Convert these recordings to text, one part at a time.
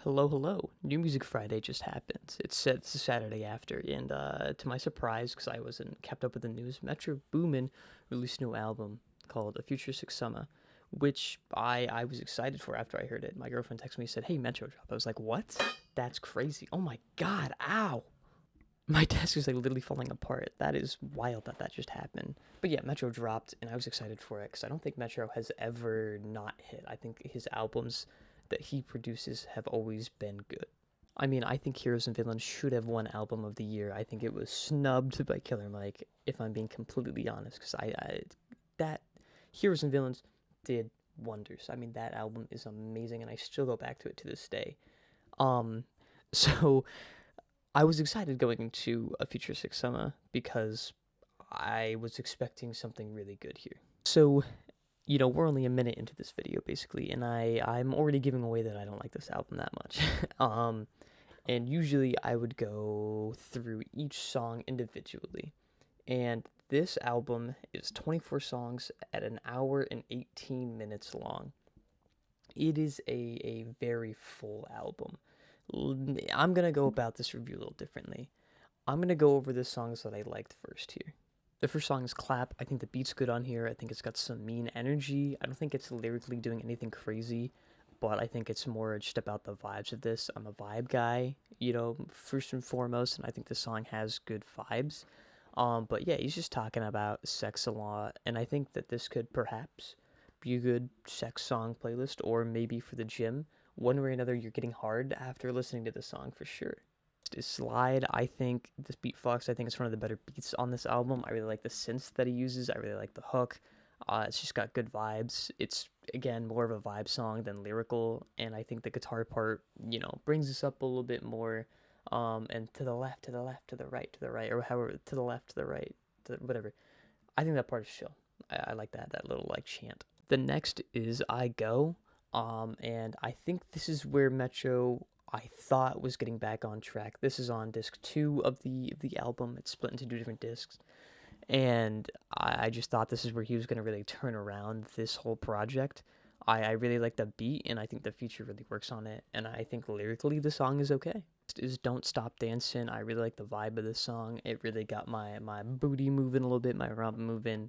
Hello, hello. New Music Friday just happened. It's the Saturday after, and to my surprise, because I wasn't kept up with the news, Metro Boomin released a new album called A Futuristic Summa, which I was excited for after I heard it. My girlfriend texted me and said, "Hey, Metro dropped." I was like, "What? That's crazy! Oh my god! Ow!" My desk is like literally falling apart. That is wild that that just happened. But yeah, Metro dropped, and I was excited for it because I don't think Metro has ever not hit. I think his albums that he produces have always been good. I mean, I think Heroes and Villains should have won Album of the Year. I think it was snubbed by Killer Mike, if I'm being completely honest, because that Heroes and Villains did wonders. I mean, that album is amazing, and I still go back to it to this day. Um, so I was excited going into A Futuristic Summer because I was expecting something really good here. So, we're only a minute into this video basically, and I'm already giving away that I don't like this album that much. And usually I would go through each song individually. And this album is 24 songs at an hour and 18 minutes long. It is a very full album. I'm going to go about this review a little differently. I'm going to go over the songs that I liked first here. The first song is Clap. I think the beat's good on here. I think it's got some mean energy. I don't think it's lyrically doing anything crazy, but I think it's more just about the vibes of this. I'm a vibe guy, first and foremost, and I think the song has good vibes. But yeah, he's just talking about sex a lot, and I think that this could perhaps be a good sex song playlist, or maybe for the gym. One way or another, you're getting hard after listening to the song for sure. Is Slide. I think this beat Fox, I think it's one of the better beats on this album. I really like the synths that he uses. I really like the hook. It's just got good vibes. It's, again, more of a vibe song than lyrical, and I think the guitar part, brings us up a little bit more. And to the left, to the left, to the right, or however, to the left, to the right, whatever. I think that part is chill. I like that little like chant. The next is I Go. And I think this is where Metro I thought was getting back on track. This is on disc 2 of the album. It's split into 2 different discs. And I just thought this is where he was going to really turn around this whole project. I really like the beat, and I think the feature really works on it. And I think lyrically the song is okay. Is Don't Stop Dancing. I really like the vibe of this song. It really got my booty moving a little bit, my rump moving,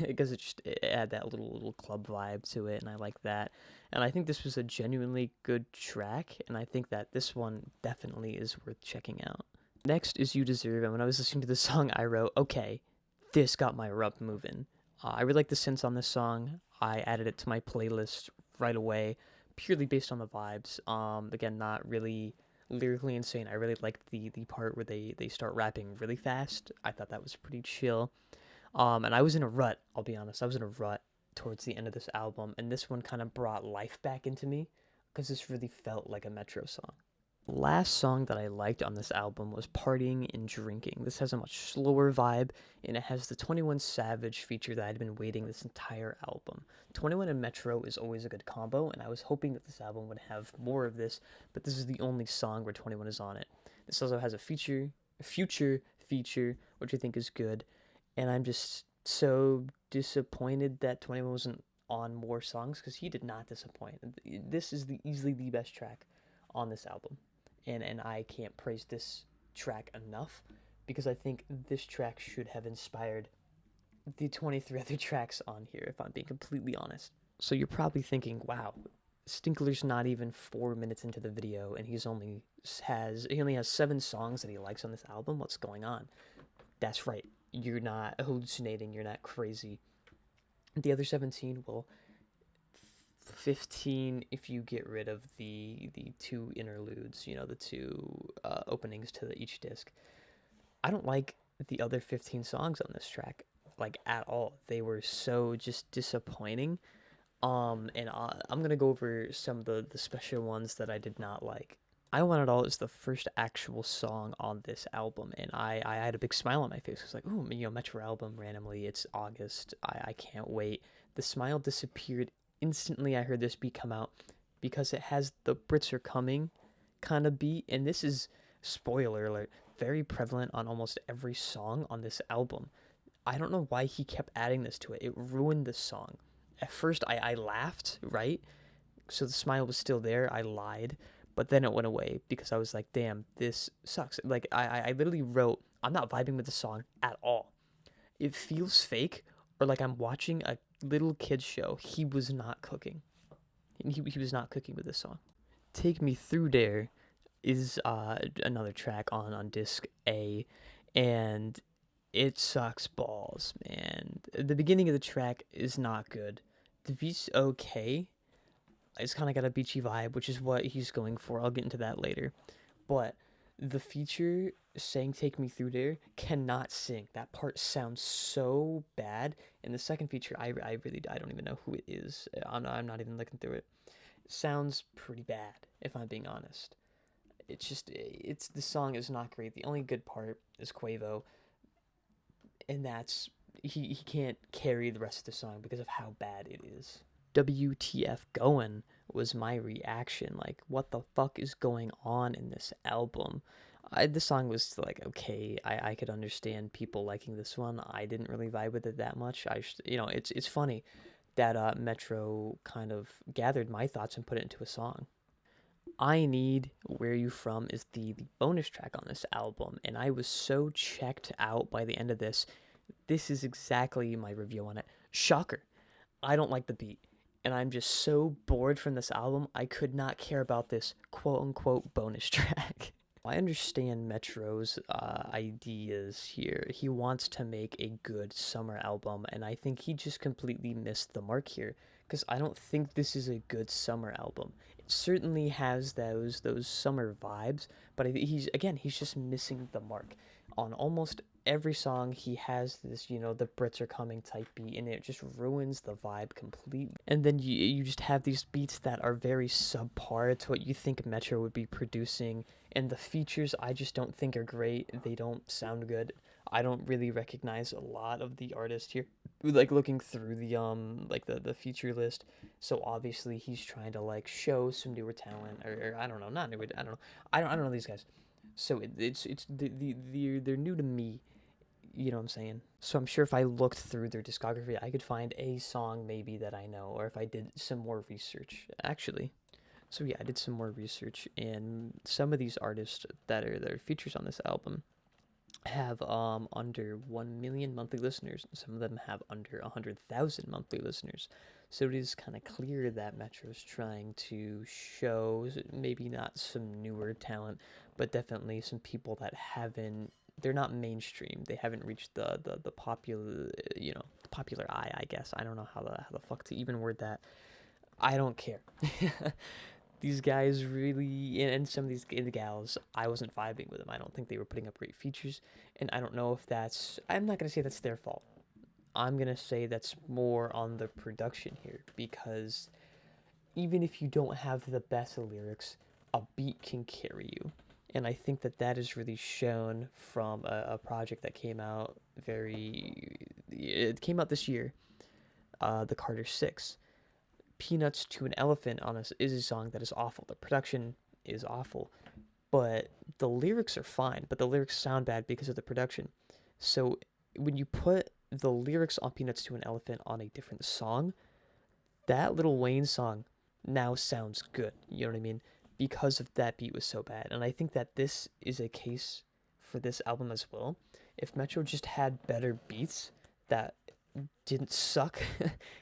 because it had that little club vibe to it, and I like that. And I think this was a genuinely good track, and I think that this one definitely is worth checking out. Next is You Deserve, and when I was listening to the song, I wrote, okay, this got my rump moving. I really like the synths on this song. I added it to my playlist right away, purely based on the vibes. Again, not really lyrically insane. I really liked the part where they start rapping really fast. I thought that was pretty chill. And I was in a rut, I'll be honest. I was in a rut towards the end of this album, and this one kind of brought life back into me because this really felt like a Metro song. Last song that I liked on this album was Partying and Drinking. This has a much slower vibe, and it has the 21 Savage feature that I'd been waiting this entire album. 21 and Metro is always a good combo, and I was hoping that this album would have more of this, but this is the only song where 21 is on it. This also has a future feature, which I think is good, and I'm just so disappointed that 21 wasn't on more songs, because he did not disappoint. This is easily the best track on this album. And I can't praise this track enough because I think this track should have inspired the 23 other tracks on here, if I'm being completely honest. So you're probably thinking, wow, Stinkler's not even 4 minutes into the video, and he only has 7 songs that he likes on this album. What's going on? That's right. You're not hallucinating. You're not crazy. The other 17, well, 15 if you get rid of the 2 interludes, the 2 openings to each disc. I don't like the other 15 songs on this track, like, at all. They were so just disappointing. And I'm gonna go over some of the special ones that I did not like. I Want It All is the first actual song on this album, and I had a big smile on my face. I was like, oh, Metro album randomly. It's August. I can't wait. The smile disappeared instantly I heard this beat come out because it has the Brits Are Coming kind of beat, and this is, spoiler alert, very prevalent on almost every song on this album. I don't know why he kept adding this to it. It ruined the song. At first, I laughed, right? So the smile was still there. I lied. But then it went away because I was like, damn, this sucks. Like I literally wrote, I'm not vibing with the song at all. It feels fake, or like I'm watching a little kid's show. He was not cooking. He was not cooking with this song. Take Me Through There is another track on disc A, and it sucks balls, man. The beginning of the track is not good. The beat's okay. It's kind of got a beachy vibe, which is what he's going for. I'll get into that later. But the feature saying "Take Me Through There" cannot sing. That part sounds so bad. And the second feature, I really I don't even know who it is. I'm not even looking through it. It sounds pretty bad, if I'm being honest. It's the song is not great. The only good part is Quavo, and that's he can't carry the rest of the song because of how bad it is. WTF going was my reaction. Like, what the fuck is going on in this album? The song was like okay. I could understand people liking this one. I didn't really vibe with it that much. It's funny that Metro kind of gathered my thoughts and put it into a song. I Need Where You From is the bonus track on this album, and I was so checked out by the end of this. This is exactly my review on it. Shocker. I don't like the beat, and I'm just so bored from this album, I could not care about this quote unquote bonus track. I understand Metro's ideas here. He wants to make a good summer album, and I think he just completely missed the mark here because I don't think this is a good summer album. It certainly has those summer vibes, but he's just missing the mark. On almost every song, he has this, the Brits are coming type beat, and it just ruins the vibe completely. And then you just have these beats that are very subpar to what you think Metro would be producing, and the features I just don't think are great. They don't sound good. I don't really recognize a lot of the artists here. Like looking through the feature list, so obviously he's trying to like show some newer talent, or I don't know, not newer. I don't know. I don't know these guys. So they're new to me. You know what I'm saying? So I'm sure if I looked through their discography, I could find a song maybe that I know, or if I did some more research, actually. So yeah, I did some more research, and some of these artists that are features on this album have under 1 million monthly listeners, and some of them have under 100,000 monthly listeners. So it is kind of clear that Metro's trying to show maybe not some newer talent, but definitely some people that haven't, they're not mainstream. They haven't reached the popular, popular eye, I guess. I don't know how the fuck to even word that. I don't care. These guys really, and some of these the gals, I wasn't vibing with them. I don't think they were putting up great features, and I don't know if I'm not gonna say that's their fault. I'm gonna say that's more on the production here, because even if you don't have the best lyrics, a beat can carry you. And I think that is really shown from a project that came out it came out this year, the Carter 6. Peanuts to an Elephant on us is a song that is awful. The production is awful, but the lyrics are fine, but the lyrics sound bad because of the production. So when you put the lyrics on Peanuts to an Elephant on a different song, that Lil Wayne song now sounds good. You know what I mean? Because of that beat was so bad. And I think that this is a case for this album as well. If Metro just had better beats that didn't suck,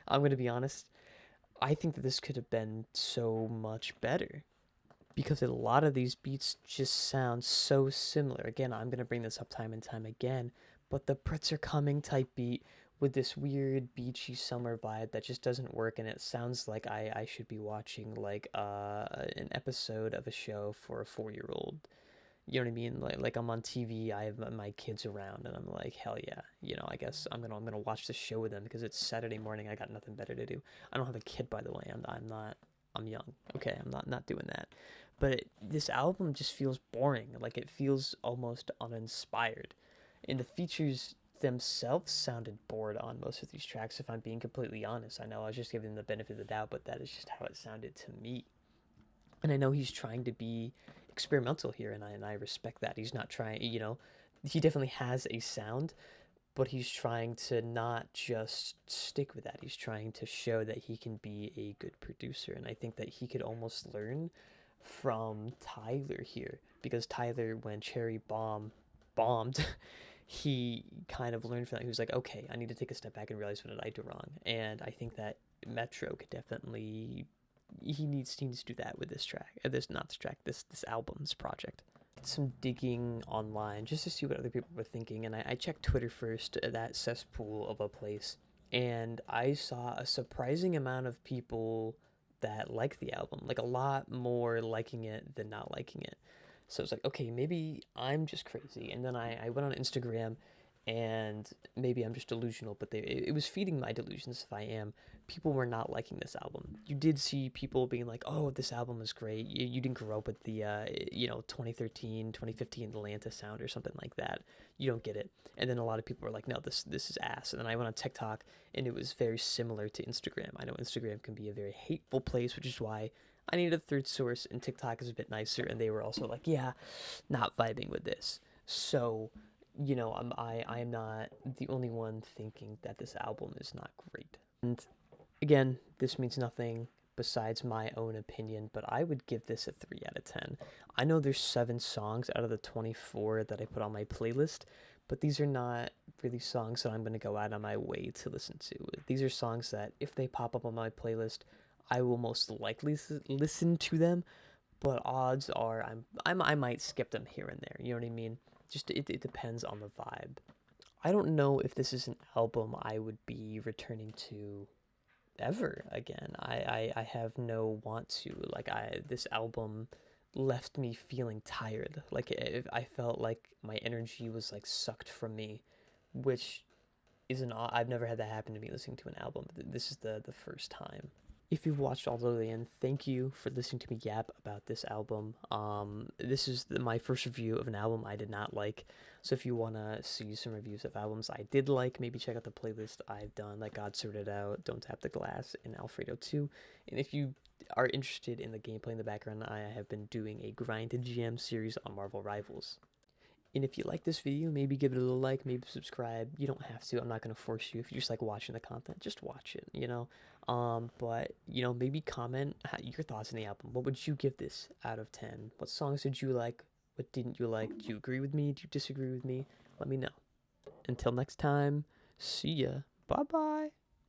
I'm going to be honest, I think that this could have been so much better. Because a lot of these beats just sound so similar. Again, I'm going to bring this up time and time again, but the Brits are coming type beat with this weird beachy summer vibe that just doesn't work, and it sounds like I should be watching like an episode of a show for a 4-year-old. You know what I mean? Like I'm on TV, I have my kids around, and I'm like, hell yeah, I guess I'm gonna watch this show with them because it's Saturday morning. I got nothing better to do. I don't have a kid, by the way. I'm not. I'm young. Okay, I'm not doing that. But this album just feels boring. Like it feels almost uninspired, and the features themselves sounded bored on most of these tracks. If I'm being completely honest, I know I was just giving them the benefit of the doubt, but that is just how it sounded to me. And I know he's trying to be experimental here, and I respect that. He's not trying, he definitely has a sound, but he's trying to not just stick with that. He's trying to show that he can be a good producer, and I think that he could almost learn from Tyler here, because Tyler, when Cherry bombed, he kind of learned from that. He was like, okay, I need to take a step back and realize what did I do wrong. And I think that Metro could definitely he needs to do that with this track. This not this track. This album, this project. Some digging online just to see what other people were thinking, and I checked Twitter first, that cesspool of a place, and I saw a surprising amount of people that like the album, like a lot more liking it than not liking it. So I was like, okay, maybe I'm just crazy. And then I went on Instagram, and maybe I'm just delusional, but it was feeding my delusions if I am. People were not liking this album. You did see people being like, oh, this album is great. You didn't grow up with the, 2013, 2015 Atlanta sound or something like that. You don't get it. And then a lot of people were like, no, this is ass. And then I went on TikTok, and it was very similar to Instagram. I know Instagram can be a very hateful place, which is why I needed a third source, and TikTok is a bit nicer. And they were also like, yeah, not vibing with this. So I am not the only one thinking that this album is not great. And again, this means nothing besides my own opinion, but I would give this a 3 out of 10. I know there's 7 songs out of the 24 that I put on my playlist, but these are not really songs that I'm going to go out on my way to listen to. These are songs that if they pop up on my playlist, I will most likely listen to them, but odds are I might skip them here and there. You know what I mean? Just it depends on the vibe. I don't know if this is an album I would be returning to ever again. I have no want to. Like this album left me feeling tired. Like I felt like my energy was like sucked from me, which isn't. I've never had that happen to me listening to an album. This is the first time. If you've watched all the way in, thank you for listening to me yap about this album. This is my first review of an album I did not like. So if you want to see some reviews of albums I did like, maybe check out the playlist I've done, like God Sorted Out, Don't Tap the Glass, and Alfredo 2. And if you are interested in the gameplay in the background, I have been doing a Grind to GM series on Marvel Rivals. And if you like this video, maybe give it a little like, maybe subscribe. You don't have to. I'm not going to force you. If you just like watching the content, just watch it. But, maybe comment your thoughts on the album. What would you give this out of 10? What songs did you like? What didn't you like? Do you agree with me? Do you disagree with me? Let me know. Until next time, see ya. Bye-bye.